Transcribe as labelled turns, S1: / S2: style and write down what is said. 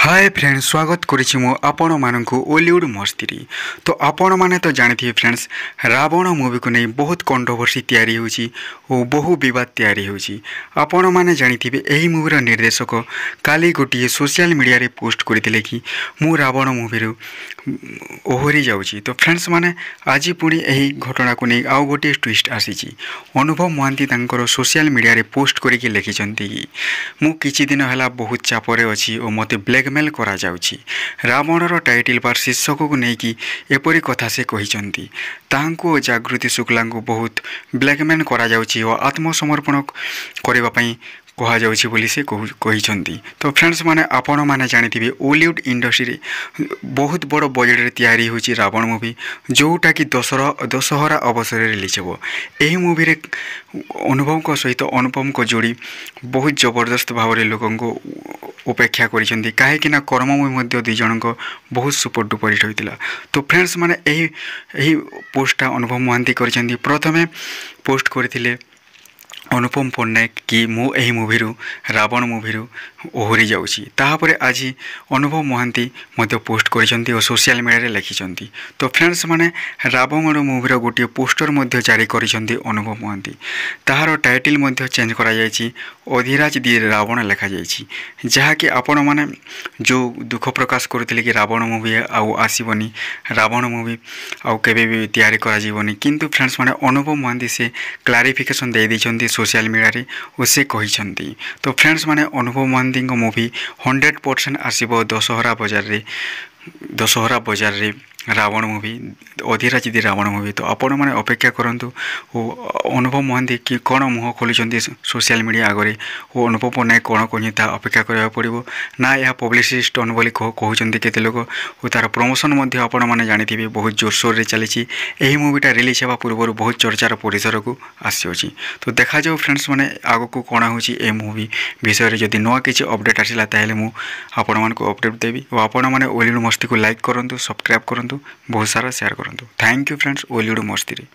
S1: Hi friends स्वागत करिछि मु आपण मानकु ओलीवुड मस्ती। तो आपण माने तो जानिथिबे फ्रेंड्स रावण मूवी को नहीं बहुत कंट्रोवर्सी तैयारी होछि और बहु विवाद तैयारी होछि। आपण माने जानिथिबे एही मूवी रो निर्देशक काली गोटिए सोशल मीडिया रे पोस्ट करथिले कि मु रावण मूवी रो ओहरी जाउछि। तो फ्रेंड्स माने आज पुणी एही घटना को नहीं आउ गोटे ट्विस्ट आसीछि। अनुभव महांती तांकर सोशल मीडिया रे पोस्ट करिके लिखिछन्ती कि मु किछि दिन हला बहुत चापरे अछि और मते ब्लैकमेल करा जाउछि। रावणर टाइटल बार शीर्षक को लेकिन एपरी कथा से कहिछन्ती तांको जागृति शुक्ला को बहुत ब्लैकमेल करा जाउछि और आत्मसमर्पण करबा पई कहा जाउछि बोली से कहिछन्ती। तो फ्रेंड्स माने आपण माने जानिथिबे ओलीवुड इंडस्ट्री बहुत बड़ बजेट रे तैयारी होछि रावण मूवी जोटा कि दशहरा अवसर रे रिलीज हो। एही मूवी रे अनुभव को सहित अनुपम को जोड़ी बहुत जबरदस्त भाव रे लोकन को उपेक्षा करिसेंती काहे कि ना कर्म मूवी मध्ये दि जन को बहुत सुपर डुपर हिट होइतिला। तो फ्रेंड्स माने एही पोस्टटा अनुभव महांती करिसेंती। प्रथमे पोस्ट करथिले अनुपम पट्टनायक कि मु एही मूवी रावण मूवी ओहरी जाउछि। ताहापरे आज अनुभव महांती मध्य पोस्ट करिसेंती और सोशल मीडिया रे लिखिसेंती। तो फ्रेंड्स माने रावण मूवी गोटे पोस्टर मध्य जारी करिसेंती अनुभव महांती। ताहार टाइटल मध्य चेंज करा जायछि अधिराज दि रावण लिखा जायछि जहा कि आपण माने जो दुख प्रकाश करथिले कि रावण मूवी आउ आसीबनी रावण मूवी आउ केबे भी तैयारी करा जीवनी। किंतु फ्रेंड्स माने अनुभव महांती से क्लारिफिकेशन दे दैछन्ती सोशल मीडिया रे उसे कहिछन्ती। तो फ्रेंड्स माने अनुभव महांती को मूवी 100% आसीबो दशहरा बजार रे रावण मूवी अधिराज दि रावण मूवी। तो आपण माने अपेक्षा करंतु अनुभव महांती कि कौन मुह खोली सोशल मीडिया आगे और अनुभव पट्टनायक कौन कही अपेक्षा करा पड़ो ना यह पब्लिसिटी स्टंट बोली कहते केते लोग और तार प्रमोशन आपण माने जानिथिबे बहुत जोरसोर रे चली। एही मूवीटा रिलीज हेबा पूर्व बहुत चर्चार परिसर को आसी। तो देखा जाओ फ्रेंड्स माने आगो को कौन होची ए मूवी विषय रे जदि नुआ किछि अपडेट आसिला ताहेले मु आपण मानकु अपडेट देबी और आपण माने ओलीवुड मस्ती को लाइक करंतु सब्सक्राइब करंतु बहुत सारा शेयर करंतु। थैंक यू फ्रेंड्स ओलीवुड मस्ती रे।